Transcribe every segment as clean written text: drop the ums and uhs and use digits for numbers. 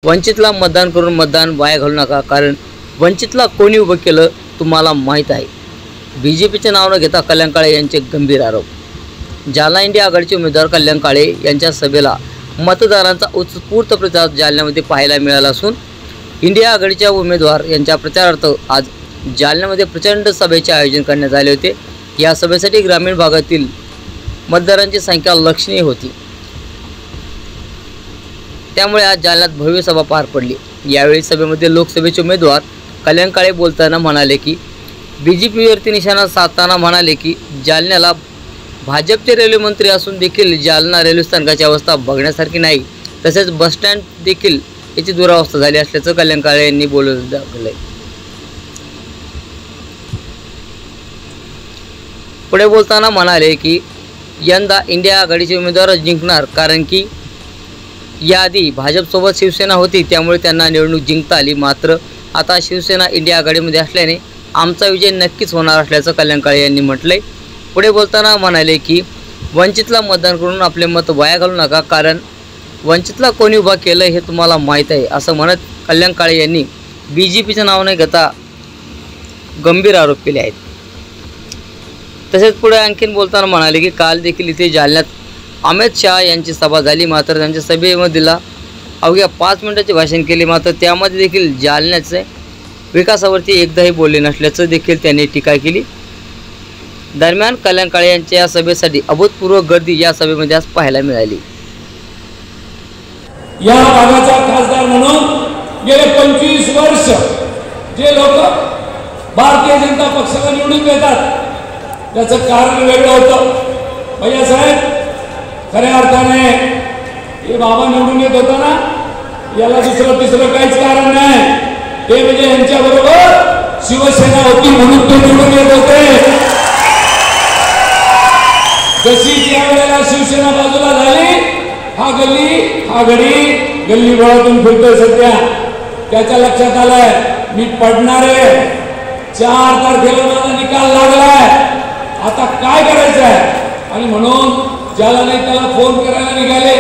वंचितला मतदान करून मतदान वाया घालू नका, कारण वंचितला कोणी उभं केलं तुम्हाला माहीत आहे। बीजेपीचे नाव न घेता कल्याण काळे यांचे गंभीर आरोप। जालना इंडिया आघाडीचे उमेदवार कल्याण काळे यांच्या सभेला मतदारांचा उत्स्फूर्त प्रतिसाद जालन्यामध्ये पाहायला मिळाला असून इंडिया आघाडीच्या उमेदवार यांच्या प्रचारार्थ आज जालन्यामध्ये प्रचंड सभेचे आयोजन करण्यात आले होते। या सभेसाठी ग्रामीण भागातील मतदारांची संख्या लक्षणीय होती, त्यामुळे आज जालन्यात भव्य सभा पार पडली। यावेळी सभेमध्ये लोकसभेचे उमेदवार कल्याण काळे बोलताना म्हणाले की बीजेपीवरती निशाणा साधताना म्हणाले की जालन्याला भाजपचे रेल्वे मंत्री असून देखील जालना रेल्वे स्थानकाची अवस्था बघण्यासारखी नाही, तसेच बस स्टँड देखील याची दुरावस्था झाली असल्याचं कल्याण काळे यांनी बोलले। पुढे बोलताना म्हणाले की यंदा इंडिया आघाडीचे उमेदवार जिंकणार, कारण की याआधी भाजपसोबत शिवसेना होती, त्यामुळे त्यांना निवडणूक जिंकता आली। मात्र आता शिवसेना इंडिया आघाडीमध्ये असल्याने आमचा विजय नक्कीच होणार असल्याचं कल्याण काळे यांनी म्हटलंय। पुढे बोलताना म्हणाले की वंचितला मतदान करून आपले मत वाया घालू नका, कारण वंचितला कोणी उभा केलं हे तुम्हाला माहीत आहे, असं म्हणत कल्याण काळे यांनी बीजेपीचं नाव न घेता गंभीर आरोप केले आहेत। तसेच पुढे आणखीन बोलताना म्हणाले की काल देखील इथे जालन्यात अमित शहा यांची सभा झाली, मात्र त्यांच्या सभेमधील अवघ्या 5 मिनिटाचे भाषण केले, मात्र त्यामध्ये देखील जालन्याचे विकासावरती एकदाही बोलले नसल्याचं देखील त्यांनी टीका केली। दरम्यान कल्याण काळे यांच्या या सभेसाठी अभूतपूर्व गर्दी या सभेमध्ये आज पाहायला मिळाली। या भागाचा खासदार म्हणून गेले 25 वर्ष जे लोक भारतीय जनता पक्षाला निवडून देतात त्याचं कारण वेगळं होतं। भैया साहेब, खऱ्या अर्थाने हे बाबा निवडून येत होता ना, याला दुसरं तिसरं काहीच कारण नाही, ते म्हणजे यांच्या बरोबर शिवसेना होती म्हणून ते निवडून येत होते। जशी ज्या वेळेला शिवसेना बाजूला झाली, हा गडी गल्ली बोळातून फिरतोय सध्या, त्याच्या लक्षात आलंय मी पडणार आहे, 4 तारखेला माझा निकाल लागलाय, आता काय करायचं आहे। आणि म्हणून ज्याला नाही त्याला फोन करायला निघाले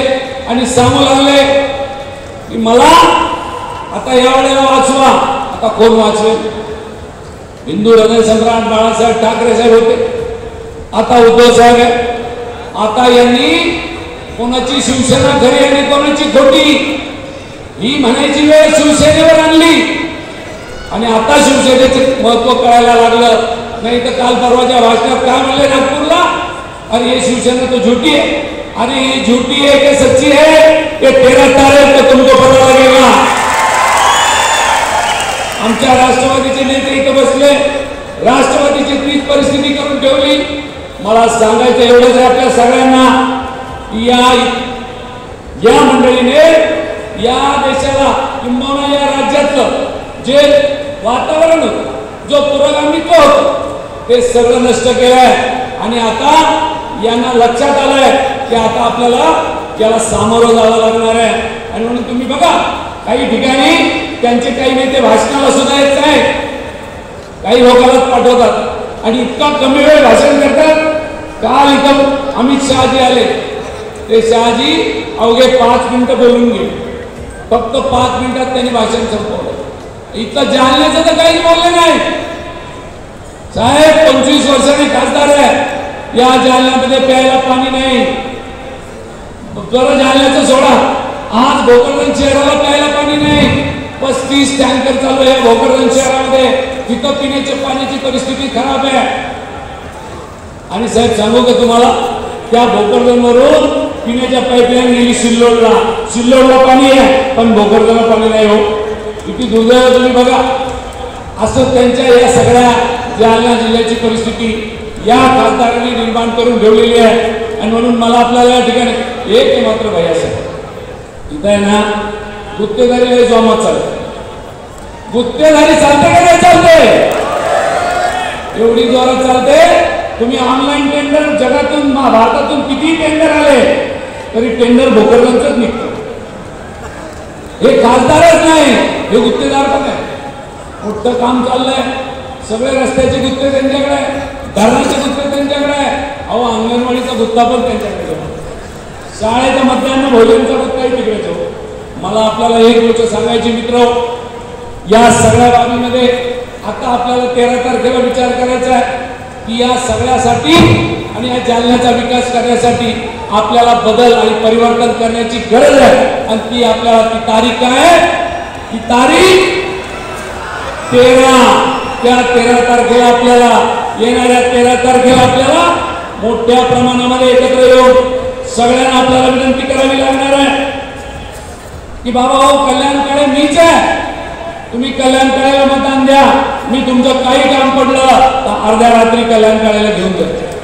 आणि सांगू लागले की मला आता या वेळेला वाचवा। आता कोण वाचवेल? हिंदू हृदय सम्राट बाळासाहेब ठाकरे साहेब होते, आता उद्धव साहेब आहे। आता यांनी कोणाची शिवसेना खरी आणि कोणाची खोटी ही म्हणायची वेळ शिवसेनेवर आणली आणि आता शिवसेनेचे महत्व कळायला लागलं। नाही तर काल परवाच्या भाषणात काय म्हणले नागपूरला, अरे ये शिवसेना तो झूठी है, अरे ये झूठी है कि सच्ची है ये 13 तारीख को तुमको पता लगेगा। आमच्या राष्ट्रवादीचे नेते इथे बसले, राष्ट्रवादीची तीच परिस्थिती करून ठेवली। मला सांगायचं एवढंच आहे आपल्या सगळ्यांना, या मंडळीने या देशाला किंबहुना या राज्यातलं जे वातावरण होतं, जो पुरोगामित्व होतं, ते सगळं नष्ट केलंय आणि आता यांना लक्षात आलंय की आता आपल्याला याला सामोरं जावं लागणार आहे। आणि म्हणून तुम्ही बघा काही ठिकाणी त्यांचे काही नेते भाषणाला सुद्धा येत नाही, काही लोकांना पाठवतात आणि इतका कमी वेळ भाषण करतात। काल इथं अमित शहाजी आले, ते शहाजी अवघे 5 मिनिटं बोलून गेले, फक्त 5 मिनिटात त्यांनी भाषण संपवलं। इतकं जालन्याचं तर काहीच बोलले नाही साहेब। 25 वर्षांनी खासदार आहे, या जालन्यामध्ये प्यायला पाणी नाही, जरा जालन्याचं सोडा, आज भोकरदन शहराला प्यायला पाणी नाही, 35 टँकर चालू आहे भोकरदन शहरामध्ये, तिथं पिण्याच्या पाण्याची परिस्थिती खराब आहे। आणि साहेब सांगू का तुम्हाला, त्या भोकरदनवरून पिण्याच्या पाईपलाईन गेली सिल्लोडला पाणी आहे पण भोकरदनला पाणी नाही हो, किती दुर्दैव तुम्ही बघा। असं त्यांच्या या सगळ्या जालना जिल्ह्याची परिस्थिती या खासदारांनी निर्माण करून ठेवलेली आहे। आणि म्हणून मला आपल्याला या ठिकाणी एक मात्र भैया साहेब, इथं आहे ना गुत्तेदारी लय जोमात चालते, गुत्तेदारी चालते का नाही चालते? एवढी जोरात चालते। तुम्ही ऑनलाईन टेंडर जगातून भारतातून किती टेंडर आले तरी टेंडर भोकरदनचंच निघतं। हे खासदारच नाही, हे गुत्तेदार पण आहे। मोठं काम चाललंय, सगळे रस्त्याचे गुत्ते त्यांच्याकडे आहे, धरणाचे गुत्ते त्यांच्याकडे आहे, अहो अंगणवाडीचा गुत्ता पण त्यांच्याकडे, शाळेच्या मध्यान्ह भोजनचा गुत्ताही तिकडेच हो। मला आपल्याला एक गोष्ट सांगायची मित्र, या सगळ्या बाबीमध्ये आता आपल्याला 13 तारखेला विचार करायचा आहे की या सगळ्यासाठी आणि या जालन्याचा विकास करण्यासाठी आपल्याला बदल आणि परिवर्तन करण्याची गरज आहे. आणि ती आपल्याला ती तारीख काय आहे? ती तारीख 13. त्या 13 तारखेला आपल्याला येणाऱ्या 13 तारखेला आपल्याला मोठ्या प्रमाणामध्ये एकत्र येऊन सगळ्यांना आपल्याला विनंती करावी लागणार आहे की बाबा हो, कल्याण काळे मीच आहे, तुम्ही कल्याण काळेला मतदान द्या. मी तुमचं काही काम पडलं तर अर्ध्या रात्री कल्याण काळेला घेऊन जातो.